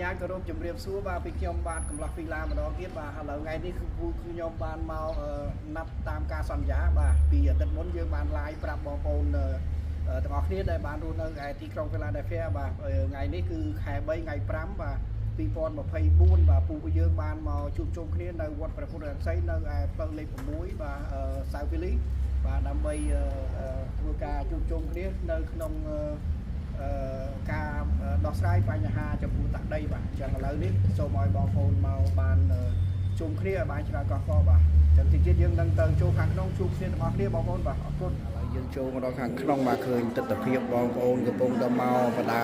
nhà cơ rộp chấm riệp xua và bị nhom ban cầm lạc phi la mà đó biết và lâu ngày đi cứ nhom ban mau nắp tam ca sòn giá và vì tận muốn dương ban lại prap bong ôn ngọc kia đây ban luôn ngày thì trong la đại phe và ngàyนี้คือ khai bay ngày pram vàปีปอนมาพายบุญvàปูdương banมาชุมชนគ្នានៅវត្តព្រះពុទ្ធរាជ័យនៅឯផ្លូវលេខ6បាទសៅពីលីបាទដើម្បីធ្វើការជួបជុំគ្នានៅក្នុងការដោះស្រាយបញ្ហាចំពោះតាក់ដីបាទអញ្ចឹងឥឡូវនេះសូមឲ្យបងប្អូនមកបានជុំគ្នាឲ្យបានច្រើនកកបាទអញ្ចឹងទីទៀតយើងនឹងទៅចូលខាងក្នុងជួបគ្នាទាំងអស់គ្នាបងប្អូនបាទអរគុណឥឡូវយើងចូលមកដល់ខាងក្នុងបាទឃើញទស្សនភាពបងប្អូនកំពុងតែមកបដា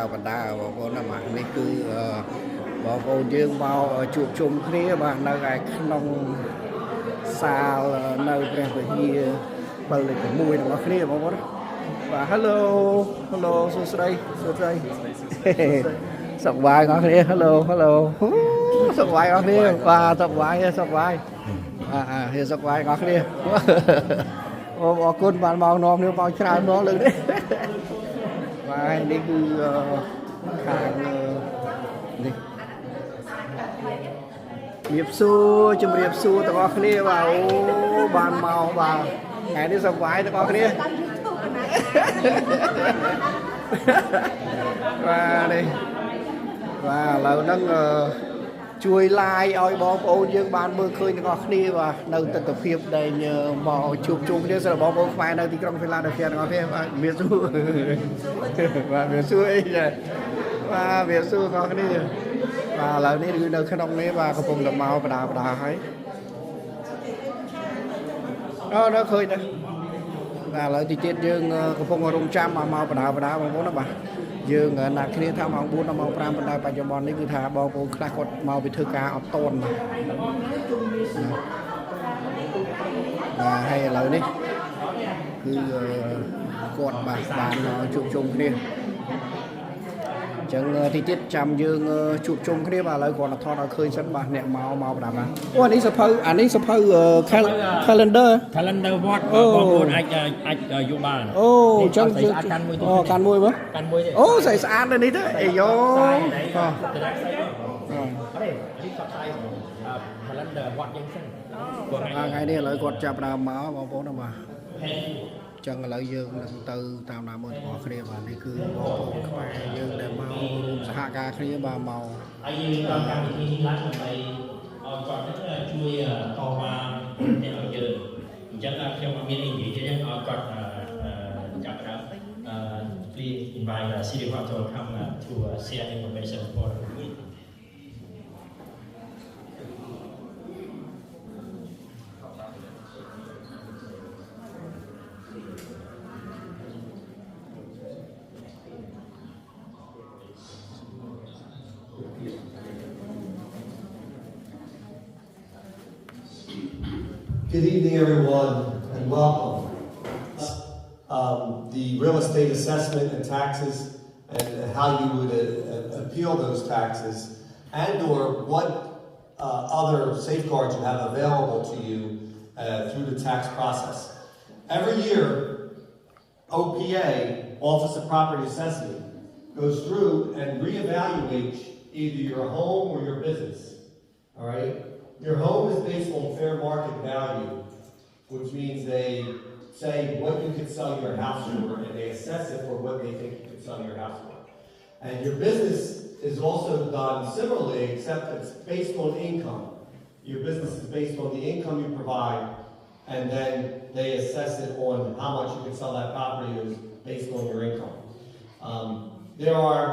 បងប្អូនណាបាទនេះគឺបងប្អូនយើងមកជួបជុំគ្នាបាទនៅឯក្នុងសាលនៅព្រះវិហារបើលេខ6ទាំងអស់គ្នាបងប្អូនបាទ hello សួស្តីសុខសប្បាយអរគ្នា hello សុខសប្បាយអរគ្នាបាទសុខសប្បាយហេសុខសប្បាយអរគ្នាអូអរគុណបានមកនាំនេះមកច្រើនមកលើនេះបាទនេះគឺខាងនេះជំរាបសួរទាំងអស់គ្នាបាទអូបានមកបាទថ្ងៃនេះសុខសប្បាយទាំងអស់គ្នាបាទនេះបាទឥឡូវហ្នឹងជួយ like ឲ្យបងប្អូនយើងបានមើលឃើញទាំងអស់គ្នាបាទនៅទស្សនភាពដែលមកជួបជុំគ្នាសម្រាប់បងប្អូនខ្មែរនៅទីក្រុង Philadelphia ទាំងអស់គ្នាបាទមានសួរបាទមានសួរអីចាបាទមានសួរបងប្អូនគ្នាបាទឥឡូវនេះគឺនៅក្នុងនេះបាទកំពុងតែមកបដាហើយនៅឃើញដែរបាទឥឡូវទីទៀតយើងកំពុងរងចាំមកបដាបងប្អូនណាបាទយើងណាត់គ្នាថាម៉ោង 4 ដល់ម៉ោង 5 ប៉ុន្តែបច្ចុប្បន្ននេះគឺថាបងប្អូនខ្លះគាត់មកពីធ្វើការអត់តន់បាទហើយឥឡូវនេះគឺគាត់បាទបានជួបជុំគ្នាចឹងទីទៀតចាំយើងជួបជុំគ្នាបាទឥឡូវគាត់ថតឲ្យឃើញសិនបាទអ្នកមកបដាបាទអូអានេះសភៅcalendar វត្តបងប្អូនអាចយកបានអូចឹងកាន់មួយមើលអូស្អាតនេះទៅអាយ៉ូcalendar វត្តយ៉ាងសិនថ្ងៃនេះឥឡូវគាត់ចាប់ដើមមកបងប្អូនណាបាទចឹងឥឡូវយើងនឹងទៅតាមតាមមើលទាំងអស់គ្នាបាទនេះគឺបងប្អូនខ្មែរយើងដែលមករួមសហការគ្នាបាទមកហើយយើងដល់កម្មវិធីនេះឡើងដើម្បីឲ្យគាត់ជួយតវ៉ាអ្នកឲ្យយើងអញ្ចឹងខ្ញុំអត់មាននិយាយទេឲ្យគាត់ចាប់ដើមplease invite City Hall to come to share information for the week. Good evening, everyone, and welcome. The real estate assessment and taxes, and how you would appeal those taxes, and/or what other safeguards you have available to you through the tax process. Every year, OPA, Office of Property Assessment, goes through and reevaluates either your home or your business. All right. Your home is based on fair market value, which means they say what you could sell your house for, and they assess it for what they think you could sell your house for. And your business is also done similarly, except it's based on income. Your business is based on the income you provide, and then they assess it on how much you can sell that property is based on your income. There are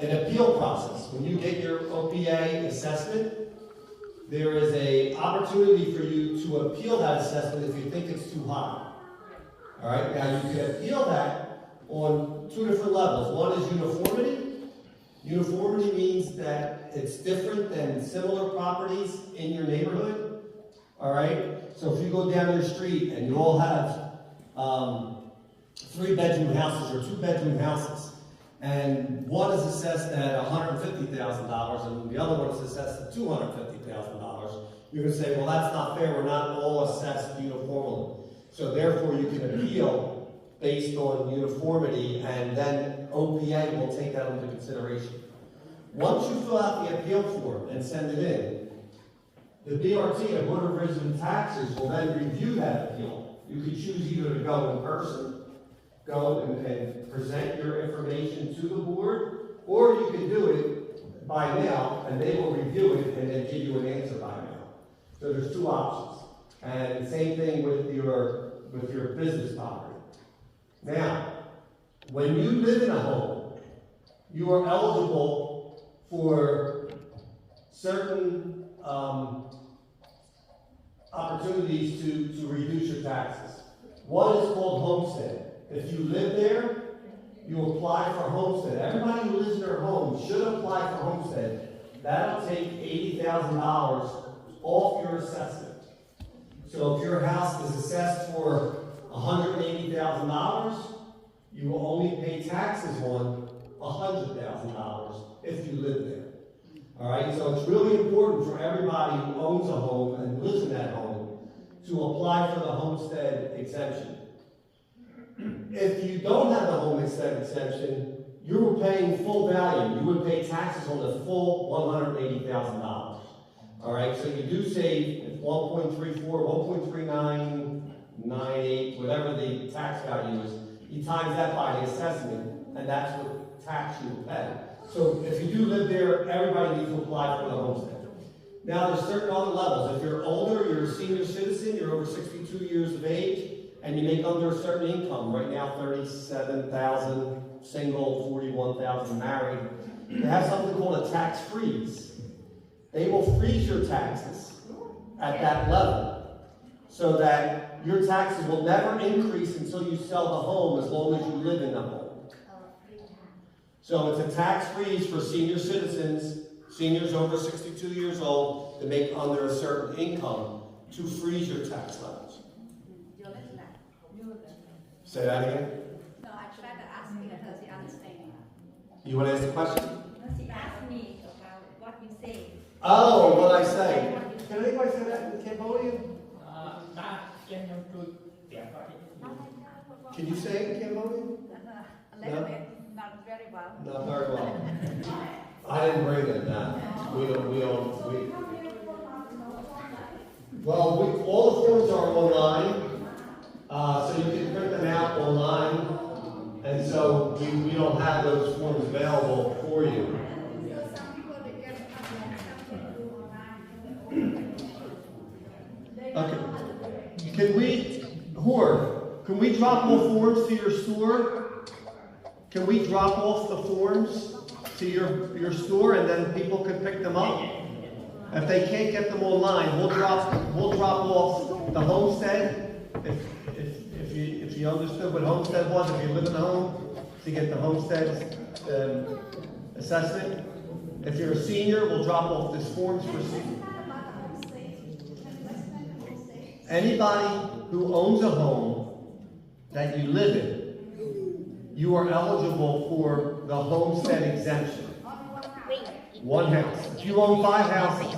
an appeal process. When you get your OPA assessment, there is an opportunity for you to appeal that assessment if you think it's too high. All right, now you can appeal that on 2 different levels. One is uniformity. Uniformity means that it's different than similar properties in your neighborhood. All right, so if you go down your street and you all have 3-bedroom houses or 2-bedroom houses, and one is assessed at $150,000 and the other one is assessed at $250,000, you're going to say, well, that's not fair. We're not all assessed uniformly. So therefore, you can appeal based on uniformity, and then OPA will take that into consideration. Once you fill out the appeal form and send it in, the BRT, the Board of Resident Taxes, will then review that appeal. You could choose either to go in person, go and present your information to the board, or you can do it by mail, and they will review it and then give you an answer by mail. So there's two options. And same thing with your business property. Now, when you live in a home, you are eligible for certain opportunities to reduce your taxes. One is called homestead. If you live there, you apply for homestead. Everybody who lives in their home should apply for homestead. That'll take $80,000 off your assessment. So if your house is assessed for $180,000, you will only pay taxes on $100,000 if you live there. All right, so it's really important for everybody who owns a home and lives in that home to apply for the homestead exemption. If you don't have the homestead exemption, you were paying full value. You would pay taxes on the full $180,000. All right, so you do save 1.34, 1.3998, whatever the tax value is. You times that by the assessment, and that's what tax you will pay. So if you do live there, everybody needs to apply for the homestead. Now there's certain other levels. If you're older, you're a senior citizen, you're over 62 years of age, and you make under a certain income, right now 37,000 single, 41,000 married, they have something called a tax freeze. They will freeze your taxes at that level so that your taxes will never increase until you sell the home as long as you live in the home. So it's a tax freeze for senior citizens, seniors over 62 years old, to make under a certain income to freeze your tax levels. Say that again? No, I tried to ask her because she understands. You want to ask a question? No, she asked me about what you say. Oh, what I say. Can anybody say that in Cambodian? Can you say it in Cambodian? A little bit, not very well. Not very well. I didn't bring it down. Well, all the forms are online, so you can print them out online, and so we don't have those forms available for you. Okay. Can we drop off forms to your store? Can we drop off the forms to your store and then people can pick them up? If they can't get them online, we'll drop off the homestead. If you understood what homestead was, if you live in a home, to get the homestead assessment. If you're a senior, we'll drop off this forms for seniors. Anybody who owns a home that you live in, you are eligible for the homestead exemption. One house. If you own 5 houses,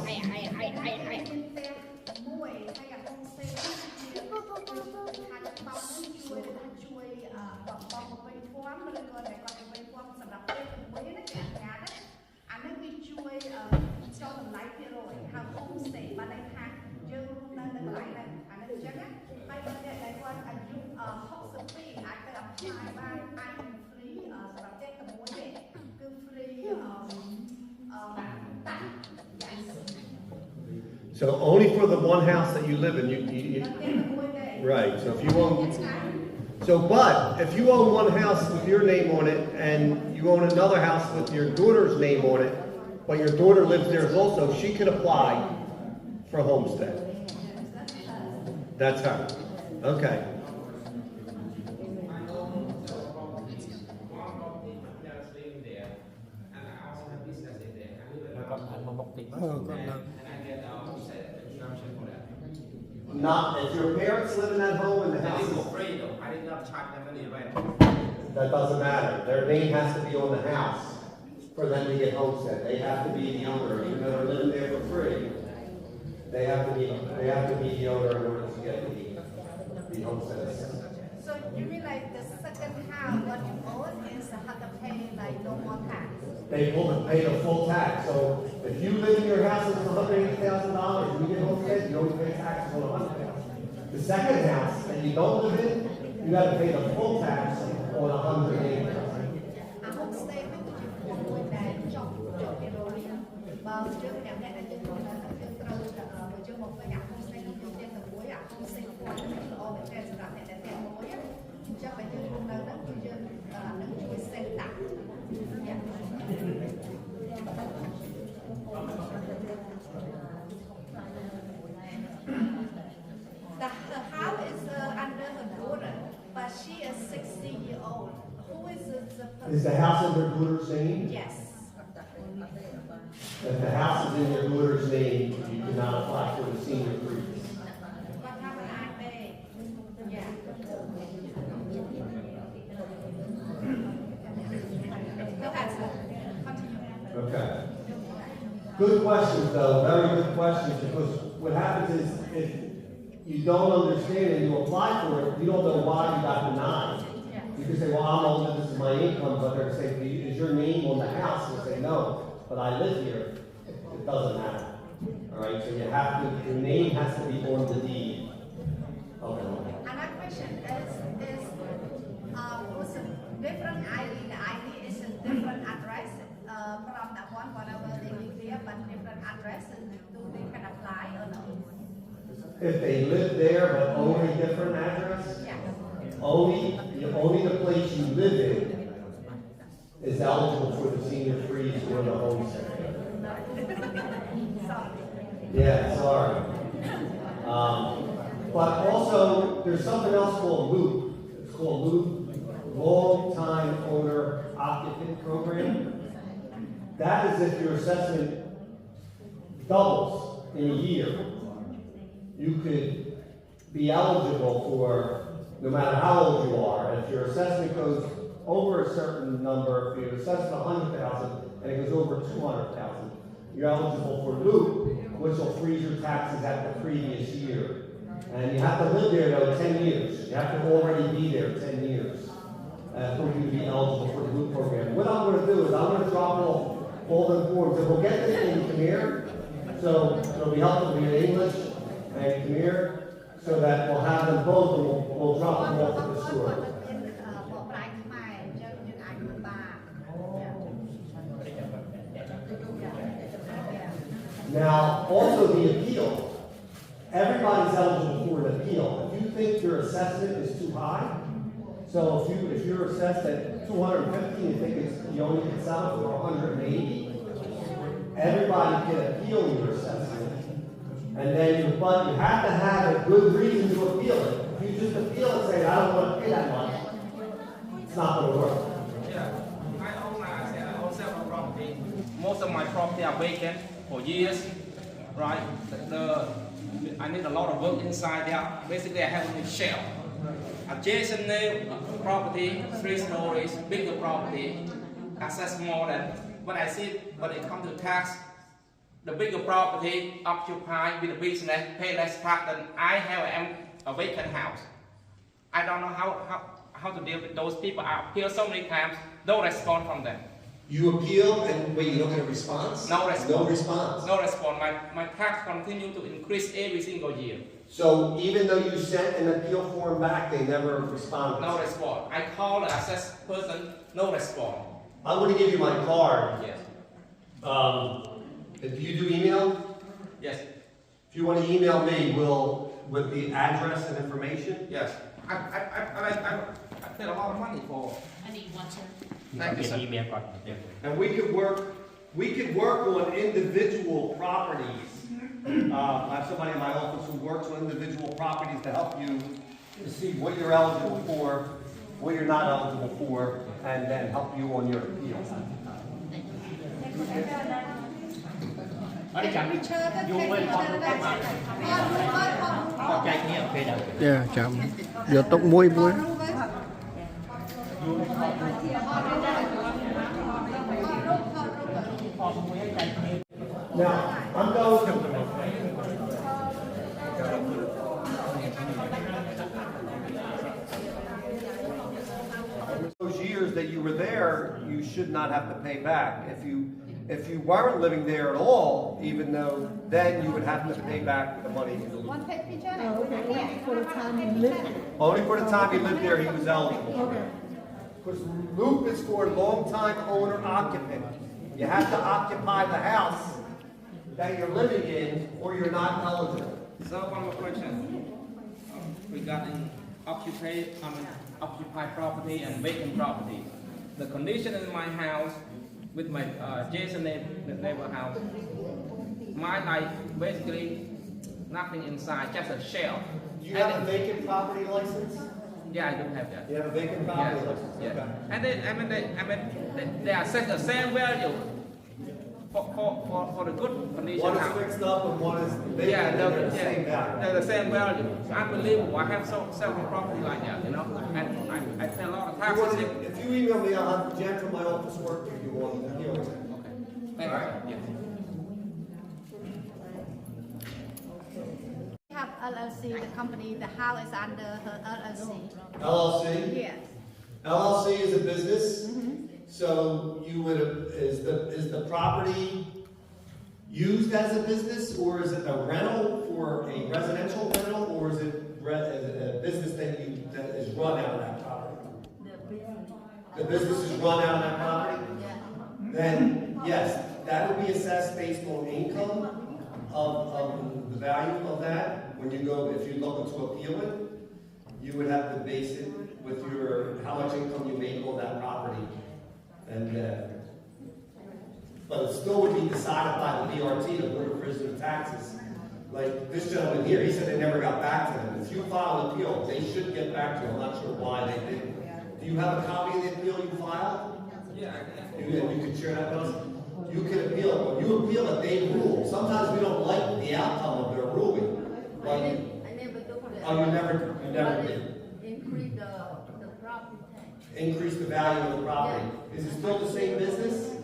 so only for the one house that you live in, you right. So if you own, but if you own one house with your name on it, and you own another house with your daughter's name on it, but your daughter lives there also, she could apply for homestead. That's her. Okay. Not if your parents live in that home and the house is free though. I did not charge them any rent. That doesn't matter. Their name has to be on the house for them to get homestead. They have to be the owner. Even though they're living there for free, they have to be the owner in order to get the homestead. So you mean like the second house what you own is have to pay like no more tax? they pay the full tax. So if you live in your house and it's $180,000, and you get homestead, you only pay taxes on $100,000. The second house that you don't live in, you have to pay the full tax on $180,000. Homestay nó chỉ phụ người ta trong cái rồi mà trước cái này là chúng tôi là chúng tôi trước một cái nhà homestay nó dùng tiền từ cuối homestay của nó là ở bên trên là để tiền cuối cho phải chơi cùng nó chơi nó chơi sen tặng. The house is under her daughter, but she is 60-year-old. Who is the person? Is the house in your daughter's name? Yes. If the house is in your daughter's name, you cannot apply for the senior freeze. What happened? I pay. Yeah. Go ahead, sir. Continue. Okay. Good questions, though, very good questions, because what happens is if you don't understand and you apply for it, you don't know why you got denied. You can say, well, I'm older, this is my income, but they're saying, is your name on the house? And say, no, but I live here. It doesn't matter. All right, so you have to, your name has to be on the deed. Okay. Another question is what's a different ID? The ID is a different address from that one, whatever they live there, but different address. Do they can apply or no? If they live there but own a different address, Yeah. only the place you live in is eligible for the senior freeze or the homestead. Sorry. Yeah, sorry. But also, there's something else called LOOP. It's called LOOP, Long Time Owner Occupant Program. That is if your assessment doubles in a year. You could be eligible for, no matter how old you are, if your assessment goes over a certain number, if your assessment 100,000 and it goes over 200,000, you're eligible for LOOP, which will freeze your taxes at the previous year. And you have to live there though 10 years. You have to already be there 10 years for you to be eligible for the LOOP program. What I'm going to do is I'm going to drop off all the forms, and we'll get this in Khmer, so it'll be helpful to be in English and Khmer, so that we'll have them both and we'll drop them off at the store. Now, also the appeal. Everybody's eligible for an appeal. If you think your assessment is too high, so if you're assessed at 250, you think you only can sell it for 180, everybody can appeal your assessment. And then, but you have to have a good reason to appeal it. If you just appeal and say, I don't want to pay that much, it's not going to work. Yeah, I own several property. Most of my property are vacant for years, right? I need a lot of work inside there. Basically, I have a shell. Adjacent property, 3 stories, bigger property, access more than what I see when it comes to tax. The bigger property occupied with the business pay less tax than I have a vacant house. I don't know how to deal with those people. I appeal so many times, no response from them. You appeal and wait, you don't get a response? No response. No response. No response. My tax continue to increase every single year. So even though you sent an appeal form back, they never responded? No response. I call the assessed person, no response. I'm going to give you my card. Yes. Do you do email? Yes. If you want to email me, with the address and information? Yes. I paid a lot of money for. I need one, sir. Thank you, sir. And we could work on individual properties. I have somebody in my office who works on individual properties to help you to see what you're eligible for, what you're not eligible for, and then help you on your appeal. Yeah, chậm. Giờ tóc muối. Now, I'm going to... Those years, that you were there, you should not have to pay back. If you weren't living there at all, even though then you would have to pay back the money. One picture này. Oh, okay, only for the time you lived there. Only for the time he lived there, he was eligible. Okay. Because loop is for long-time owner occupant. You have to occupy the house that you're living in, or you're not eligible. So one more question regarding occupied property and vacant property. The condition in my house with my adjacent neighbor house, mine like basically nothing inside, just a shell. Do you have a vacant property license? Yeah, I do have that. You have a vacant property Yeah, license? yeah. Okay. And they are set the same value for the good condition One is house. fixed up and one is vacant, Yeah, and they're the same value. they're the same value. It's unbelievable. I have several property like that, you know, and I pay a lot of You taxes. want to- If you email me, I'll have Jen from my office work for you on the hearing. Okay. Thank you. Yes. We have LLC, the company, the house is under her LLC. LLC? Yes. LLC is a business, so you would, is the property used as a business, or is it a rental for a residential rental, or is it a business that is run out of that property? The business is run out of that property? Yeah. Then, yes, that would be assessed based on income of the value of that. When you go, if you look to appeal it, you would have to base it with your, how much income you make on that property. And, but it still would be decided by the BRT, the Board of Resident Taxes. Like this gentleman here, he said they never got back to him. If you file an appeal, they should get back to you. I'm not sure why they didn't. Do you have a copy of the appeal you filed? Yeah. You could share that with us? You can appeal. When you appeal it, they rule. Sometimes we don't like the outcome of their ruling. Like, I never do that. oh, you never did. Increase the property tax. Increase the value of the property. Is it still the same business?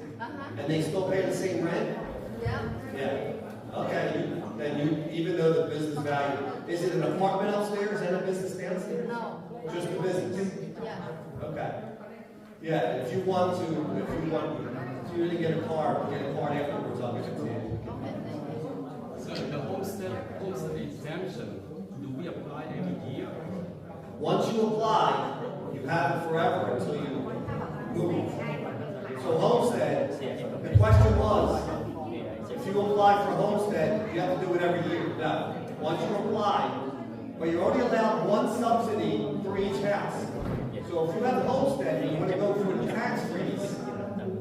And they still pay the same rent? Yeah. Yeah. Okay, even though the business value, is it an apartment upstairs and a business downstairs? No. Just a business? Yeah. Okay. Yeah, if you really get a card afterwards, I'll give it to you. So the homestead exemption, do we apply every year? Once you apply, you have it forever until you move. So homestead, the question was, if you apply for homestead, you have to do it every year. No. Once you apply, but you're only allowed one subsidy for each house. So if you have a homestead and you want to go for the tax freeze,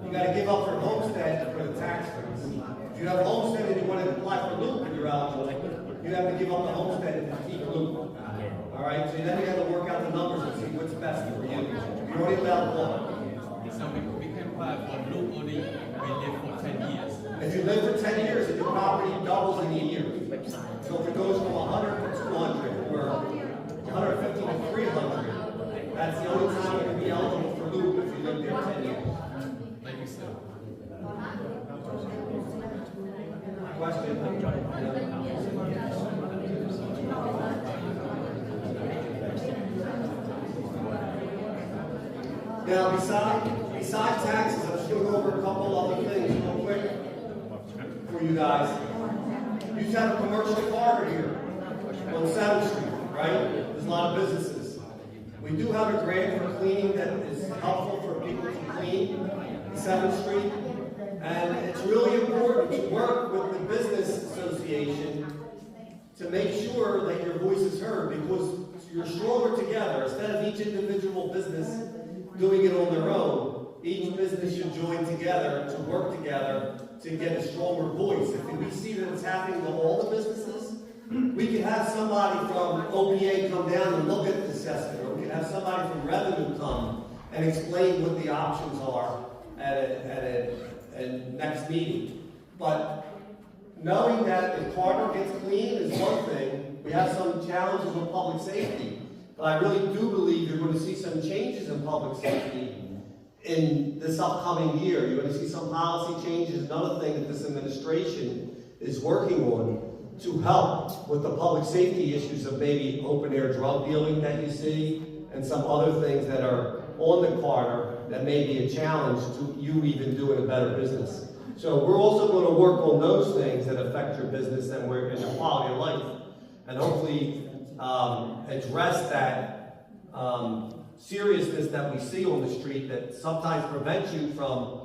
you got to give up for homestead for the tax freeze. If you have a homestead and you want to apply for loop and you're eligible, you have to give up the homestead and keep loop. All right, so then you have to work out the numbers and see what's best for you. You're only allowed one. So we can apply for loop only we live for 10 years. If you live for 10 years, and your property doubles in a year. So if it goes from 100 to 200, or 150 to 300, that's the only time you can be eligible for loop if you live there 10 years. Thank you, sir. Now, besides taxes, I'm just going to go over a couple other things real quick for you guys. You just have a commercial corridor here on 7th Street, right? There's a lot of businesses. We do have a grant for cleaning that is helpful for people to clean 7th Street. And it's really important to work with the business association to make sure that your voice is heard, because you're stronger together. Instead of each individual business doing it on their own, each business should join together to work together to get a stronger voice. If we see that it's happening to all the businesses, we can have somebody from OPA come down and look at the assessment, or we can have somebody from revenue come and explain what the options are at a next meeting. But knowing that the corridor gets clean is one thing. We have some challenges with public safety, but I really do believe you're going to see some changes in public safety in this upcoming year. You're going to see some policy changes. Another thing that this administration is working on to help with the public safety issues of maybe open air drug dealing that you see, and some other things that are on the corridor that may be a challenge to you even doing a better business. So we're also going to work on those things that affect your business and your quality of life, and hopefully address that seriousness that we see on the street that sometimes prevents you from,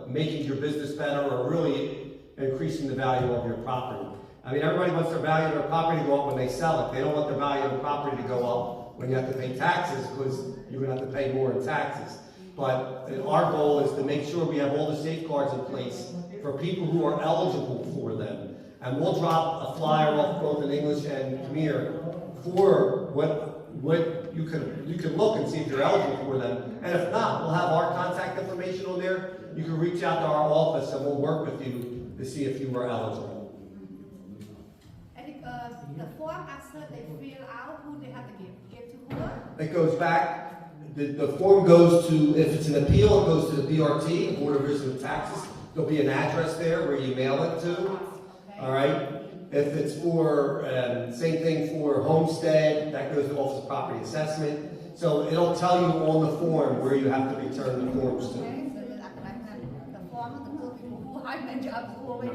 making your business better or really increasing the value of your property. I mean, everybody wants their value of their property to go up when they sell it. They don't want their value of the property to go up when you have to pay taxes, because you're going to have to pay more in taxes. But our goal is to make sure we have all the safeguards in place for people who are eligible for them. And we'll drop a flyer off both in English and Khmer for what you can look and see if you're eligible for them. And if not, we'll have our contact information on there. You can reach out to our office and we'll work with you to see if you are eligible. And the form after they fill out, who they have to give to who? It goes back. The form goes to, if it's an appeal, it goes to the BRT, Board of Resident Taxes. There'll be an address there where you mail it to. Okay. All right. If it's for, same thing for Homestead, that goes to Office of Property Assessment. So it'll tell you on the form where you have to return the forms to. Okay, so the form of the people who hide their jobs who already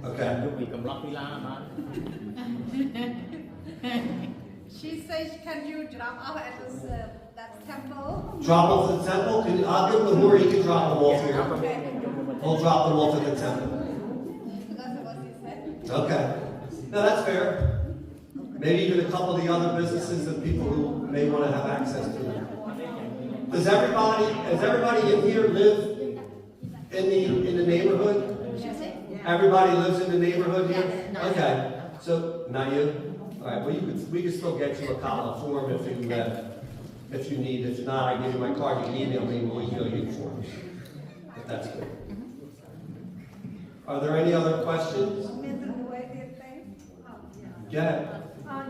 Okay. She says, can you drop off at that temple? Drop off at the temple? I'll give them the word, you can drop them off here. Okay. We'll drop them off at the temple. That's what she said. Okay. No, that's fair. Maybe even a couple of the other businesses and people who may want to have access to them. Does everybody in here live in the neighborhood? Everybody lives in the neighborhood here? Okay. So, not you? All right, well, we can still get you a copy of form if you need. If not, I give you my card, you can email me and we'll email you the form. But that's good. Are there any other questions? Yeah.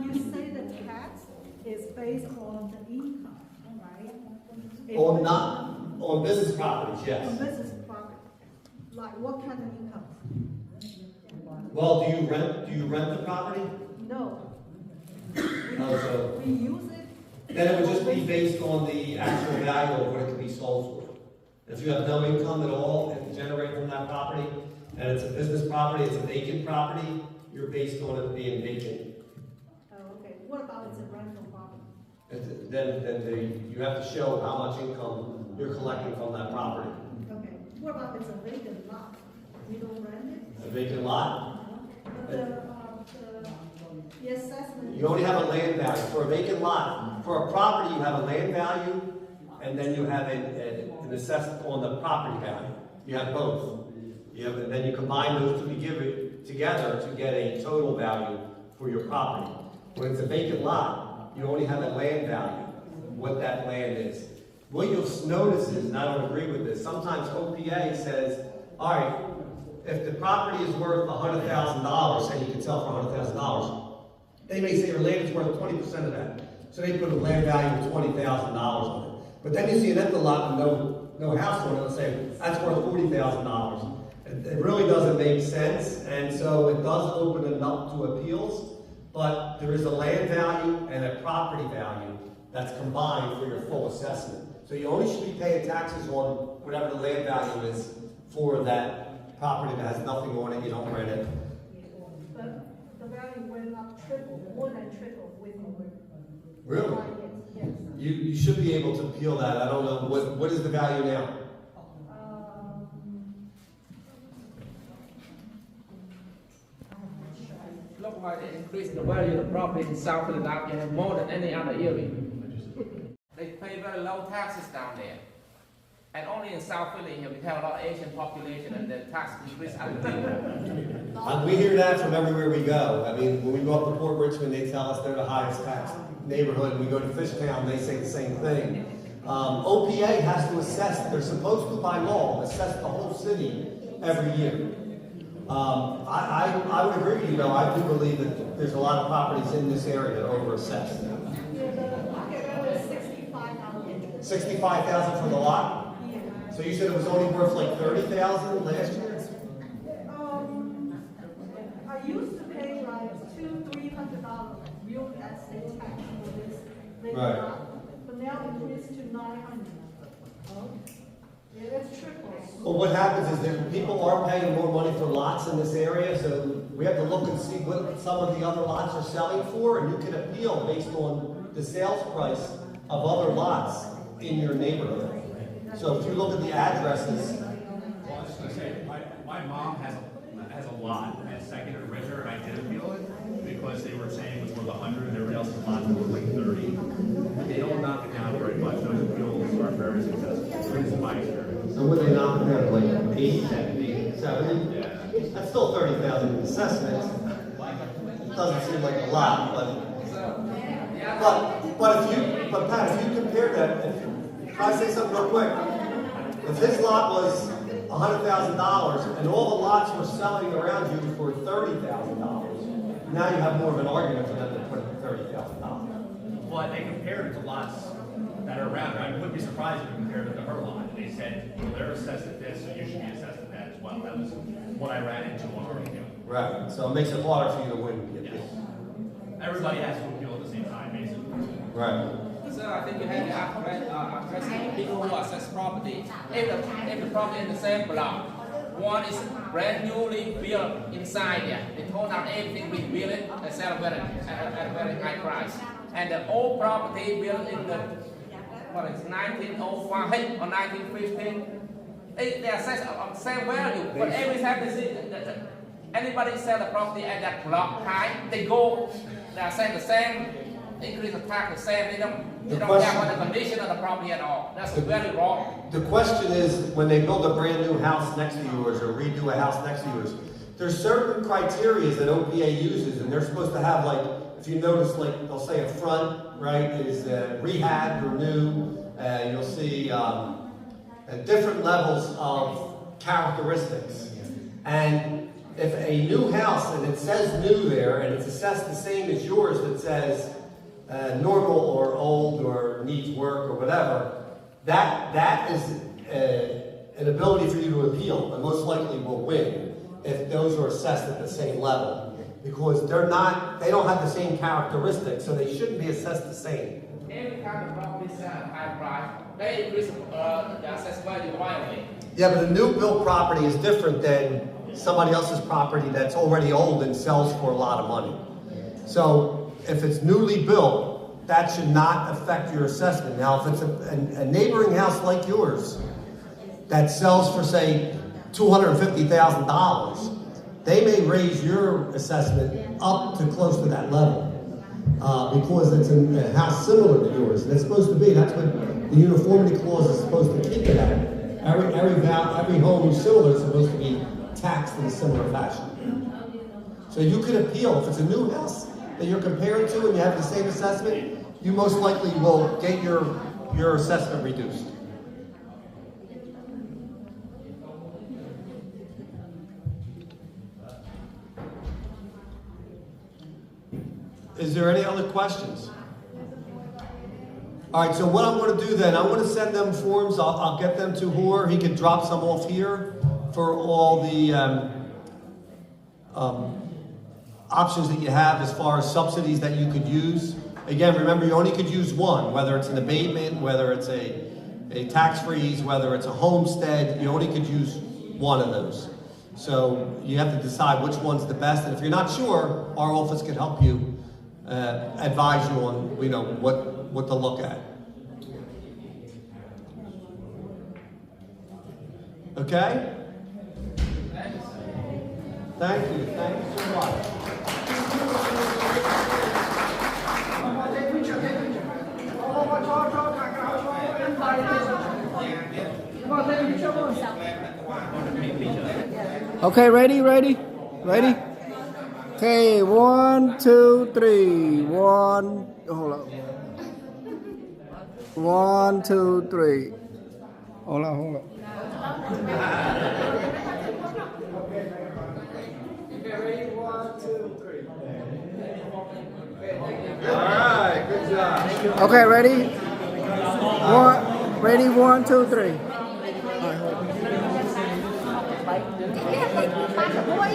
You say the tax is based on the income, right? On business properties, yes. On business property. Like what kind of income? Well, do you rent the property? No. Oh, so We use it. then it would just be based on the actual value of what it could be sold for. If you have no income at all and generate from that property, and it's a business property, it's a vacant property, you're based on it being vacant. Oh, okay. What about it's a rental property? Then you have to show how much income you're collecting from that property. Okay. What about it's a vacant lot? We don't rent it? A vacant lot, But the assessment. you only have a land value. For a vacant lot, for a property, you have a land value, and then you have an assessment on the property value. You have both. And then you combine those two together to get a total value for your property. When it's a vacant lot, you only have a land value, what that land is. What you'll notice is, and I don't agree with this, sometimes OPA says, all right, if the property is worth $100,000, and you can sell for $100,000, they may say your land is worth 20% of that. So they put a land value of $20,000 on it. But then you see an empty lot with no house on it, and say, that's worth $40,000. It really doesn't make sense, and so it does open it up to appeals, but there is a land value and a property value that's combined for your full assessment. So you only should be paying taxes on whatever the land value is for that property that has nothing on it, you don't rent it. But the value went up triple, more than triple within. Really? 5 years, yes. You should be able to appeal that. I don't know, what is the value now? Look like they increase the value of the property in South Philadelphia more than any other area. They pay very low taxes down there. And only in South Philly here, we have a lot of Asian population and the tax increase out of the We hear that from everywhere we go. I mean, when we go up to Port Richmond, they tell us they're the highest tax neighborhood. And we go to Fishtown, they say the same thing. OPA has to assess, they're supposed to by law, assess the whole city every year. I would agree with you, though. I do believe that there's a lot of properties in this area that are over-assessed. Yeah, the market value is 65,000. 65,000 for the lot? Yeah. So you said it was only worth like 30,000 last year? I used to pay like $200-300 real estate tax for this. Right. Lot. Well, what happens is that people are paying more money for lots in this area, so we have to look and see what some of the other lots are selling for, and you can appeal based on the sales price of other lots in your neighborhood. So if you look at the addresses, Well, I was just gonna say, my mom has a lot at Second and Ritter, and I did appeal it because they were saying it was worth 100, and everybody else's lots were worth like 30. But they don't knock it down very much. Those appeals are very successful. This is my experience. so would they knock it down to like 80, 70? Yeah. That's still 30,000 in assessments. Doesn't seem like a lot, but Pat, if you compare that, can I say something real quick? If his lot was $100,000 and all the lots were selling around you for $30,000, now you have more of an argument for them to put $30,000. Well, they compared it to lots that are around her. I wouldn't be surprised if they compared it to her lot. They said, well, they're assessed at this, so you should be assessed at that as well. That was what I ran into on our appeal. Right. So it makes it harder for you to win. Yes. Everybody has to appeal at the same time, basically. Right. So I think you have to address people who assess property. If the property in the same block, one is brand newly built inside there. They tore down everything, rebuild it, and sell it at a very high price. And the old property built in the 1905 or 1915, they assess of the same value. But every time they see that anybody sell the property at that block high, they assess the same, increase the tax the same. They don't care what the condition of the property at all. That's very wrong. The question is, when they build a brand new house next to yours or redo a house next to yours, there's certain criteria that OPA uses, and they're supposed to have, like, if you notice, like, they'll say a front, right, is rehabbed or new. You'll see different levels of characteristics. And if a new house, and it says new there, and it's assessed the same as yours that says normal or old or needs work or whatever, that is an ability for you to appeal, and most likely will win if those are assessed at the same level. Because they don't have the same characteristics, so they shouldn't be assessed the same. Every kind of property sell at high price, they increase the assessed value wildly. Yeah, but a new built property is different than somebody else's property that's already old and sells for a lot of money. So if it's newly built, that should not affect your assessment. Now, if it's a neighboring house like yours that sells for, say, $250,000, they may raise your assessment up to close to that level because it's a house similar to yours. And it's supposed to be. That's what the uniformity clause is supposed to keep it at. Every home similar is supposed to be taxed in a similar fashion. So you could appeal. If it's a new house that you're comparing to and you have the same assessment, you most likely will get your assessment reduced. Is there any other questions? All right, so what I'm going to do then, I'm going to send them forms. I'll get them to Hoare. He can drop some off here for all the options that you have as far as subsidies that you could use. Again, remember, you only could use one, whether it's an abatement, whether it's a tax freeze, whether it's a homestead. You only could use one of those. So you have to decide which one's the best. And if you're not sure, our office can help you advise you on, what to look at. Okay? Thank you. Thank you so much. Okay, ready? Okay, 1, 2, 3. Hold up. 1, 2, 3. Hold up. Okay, ready? 1, 2, 3. All right, good job. Okay, ready? 1, 2, 3. Cái này ba chục muối